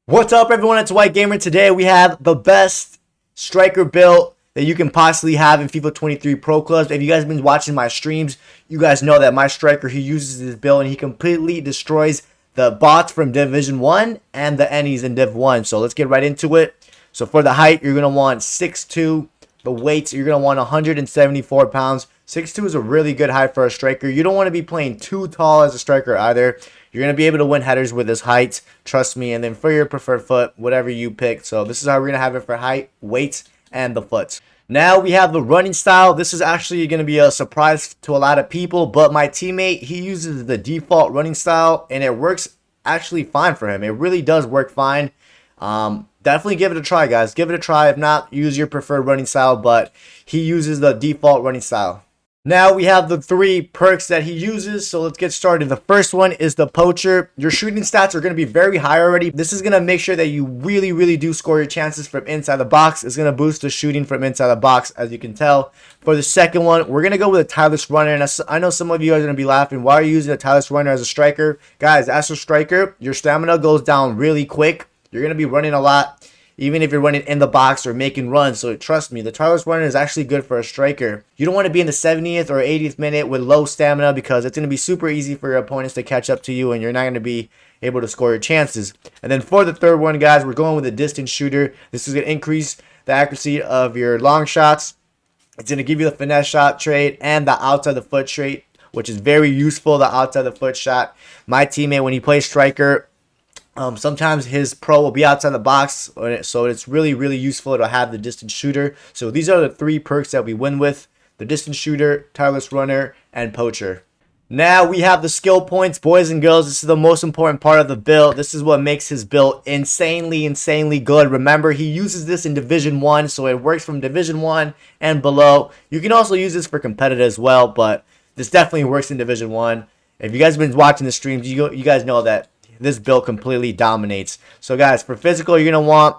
What's up, everyone? It's White Gamer. Today we have the best striker build that you can possibly have in FIFA 23 Pro Clubs. If you guys have been watching my streams, you guys know that my striker, he uses this build and he completely destroys the bots from Division 1 and the Ennies in Div 1. So let's get right into it. So for the height, you're going to want 6'2". The weights, you're going to want 174 pounds. 6'2" is a really good height for a striker. You don't want to be playing too tall as a striker either. You're going to be able to win headers with this height. Trust me. And then for your preferred foot, whatever you pick. So this is how we're going to have it for height, weight, and the foot. Now we have the running style. This is actually going to be a surprise to a lot of people. But my teammate, he uses the default running style. And it works actually fine for him. It really does work fine. Definitely give it a try, guys. Give it a try. If not, use your preferred running style. But he uses the default running style. Now we have the 3 perks that he uses, so let's get started. The first one is the poacher. Your shooting stats are going to be very high already. This is going to make sure that you really do score your chances from inside the box. It's going to boost the shooting from inside the box, as you can tell. For the second one, we're going to go with a tireless runner. And I know some of you are going to be laughing, why are you using a tireless runner as a striker? Guys, as a striker, your stamina goes down really quick. You're going to be running a lot, even if you're running in the box or making runs. So trust me, the tireless runner is actually good for a striker. You don't want to be in the 70th or 80th minute with low stamina, because it's going to be super easy for your opponents to catch up to you and you're not going to be able to score your chances. And then for the third one, guys, we're going with a distance shooter. This is going to increase the accuracy of your long shots. It's going to give you the finesse shot trait and the outside the foot trait, which is very useful, the outside the foot shot. My teammate, when he plays striker, sometimes his pro will be outside the box, so it's really useful to have the distance shooter. So these are the 3 perks that we win with: the distance shooter, tireless runner, and poacher. Now we have the skill points, boys and girls. This is the most important part of the build. This is what makes his build insanely good. Remember, he uses this in Division 1, so it works from Division 1 and below. You can also use this for competitive as well, but this definitely works in Division 1. If you guys have been watching the streams, you guys know that this build completely dominates. So guys, for physical, you're going to want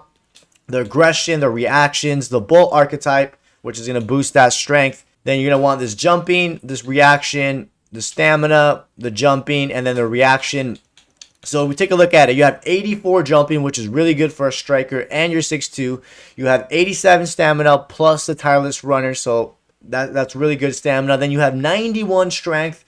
the aggression, the reactions, the bolt archetype, which is going to boost that strength. Then you're going to want this jumping, this reaction, the stamina, the jumping, and then the reaction. So if we take a look at it, you have 84 jumping, which is really good for a striker, and you're 6'2". You have 87 stamina plus the tireless runner, so that's really good stamina. Then you have 91 strength.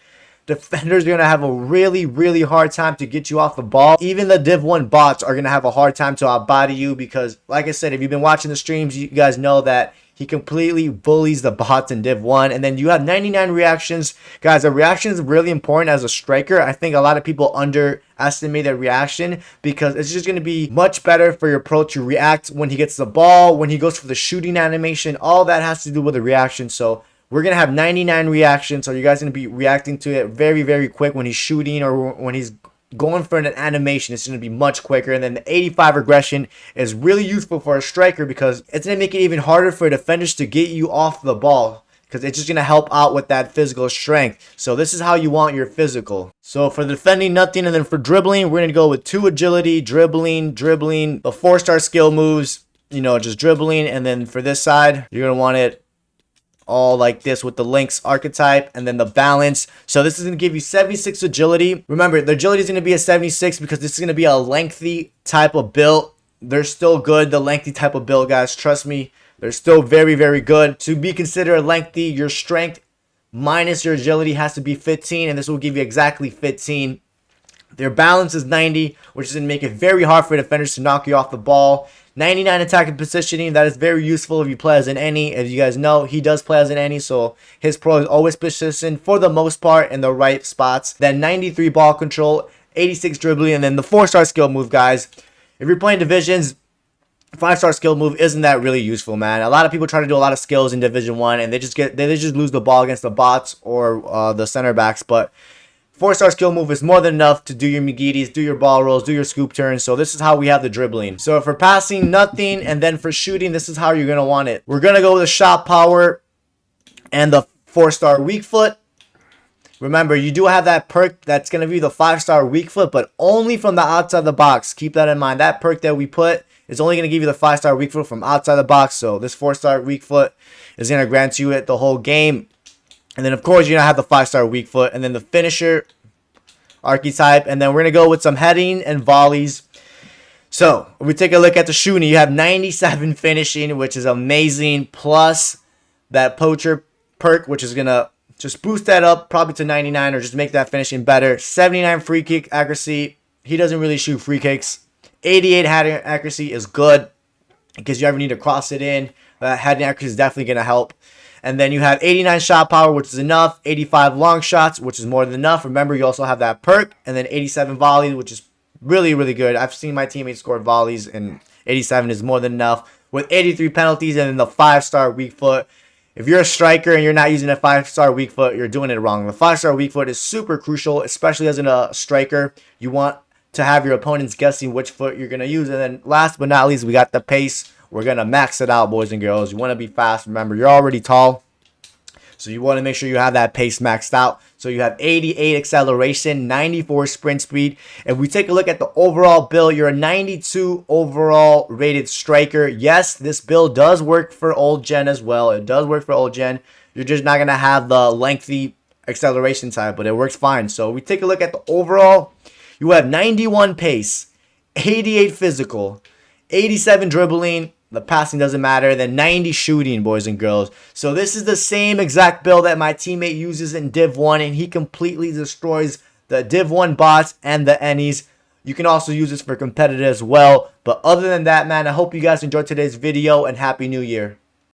Defenders are going to have a really hard time to get you off the ball. Even the Div 1 bots are going to have a hard time to outbody you, because, like I said, if you've been watching the streams, you guys know that he completely bullies the bots in Div 1. And then you have 99 reactions. Guys, a reaction is really important as a striker. I think a lot of people underestimate that reaction, because it's just going to be much better for your pro to react when he gets the ball, when he goes for the shooting animation. All that has to do with the reaction. So we're going to have 99 reactions, so you guys are going to be reacting to it very quick when he's shooting or when he's going for an animation. It's going to be much quicker. And then the 85 aggression is really useful for a striker, because it's going to make it even harder for defenders to get you off the ball, because it's just going to help out with that physical strength. So this is how you want your physical. So for defending, nothing. And then for dribbling, we're going to go with 2 agility, dribbling, the 4-star skill moves, just dribbling. And then for this side, you're going to want it all like this with the links archetype, and then the balance. So this is going to give you 76 agility. Remember, the agility is going to be a 76 because this is going to be a lengthy type of build. They're still good, the lengthy type of build, guys. Trust me, they're still very good. To be considered lengthy, your strength minus your agility has to be 15, and this will give you exactly 15. Their balance is 90, which is going to make it very hard for defenders to knock you off the ball. 99 attack and positioning, that is very useful if you play as an Ennie. As you guys know, he does play as an Ennie, so his pro is always positioned for the most part in the right spots. Then 93 ball control, 86 dribbling, and then the 4-star skill move, guys. If you're playing divisions, 5-star skill move isn't that really useful, man. A lot of people try to do a lot of skills in Division 1, and they just lose the ball against the bots or the center backs. But 4-star skill move is more than enough to do your McGeeties, do your ball rolls, do your scoop turns. So this is how we have the dribbling. So for passing, nothing. And then for shooting, this is how you're going to want it. We're going to go with the shot power and the 4-star weak foot. Remember, you do have that perk that's going to be the 5-star weak foot, but only from the outside the box. Keep that in mind. That perk that we put is only going to give you the 5-star weak foot from outside the box. So this 4-star weak foot is going to grant you it the whole game. And then, of course, you're going to have the 5-star weak foot. And then the finisher archetype. And then we're going to go with some heading and volleys. So, if we take a look at the shooting, you have 97 finishing, which is amazing, plus that poacher perk, which is going to just boost that up probably to 99 or just make that finishing better. 79 free kick accuracy. He doesn't really shoot free kicks. 88 heading accuracy is good because you ever need to cross it in. Heading accuracy is definitely going to help. And then you have 89 shot power, which is enough. 85 long shots, which is more than enough. Remember, you also have that perk. And then 87 volley, which is really, really good. I've seen my teammates score volleys, and 87 is more than enough. With 83 penalties and then the 5-star weak foot. If you're a striker and you're not using a 5-star weak foot, you're doing it wrong. The 5-star weak foot is super crucial, especially as a striker. You want to have your opponents guessing which foot you're going to use. And then last but not least, we got the pace. We're going to max it out, boys and girls. You want to be fast. Remember, you're already tall, so you want to make sure you have that pace maxed out. So you have 88 acceleration, 94 sprint speed. If we take a look at the overall build, you're a 92 overall rated striker. Yes, this build does work for old gen as well. It does work for old gen. You're just not going to have the lengthy acceleration time, but it works fine. So we take a look at the overall. You have 91 pace, 88 physical, 87 dribbling. The passing doesn't matter. Then 90 shooting, boys and girls. So this is the same exact build that my teammate uses in Div 1, and he completely destroys the Div 1 bots and the Ennies. You can also use this for competitive as well. But other than that, man, I hope you guys enjoyed today's video, and Happy New Year.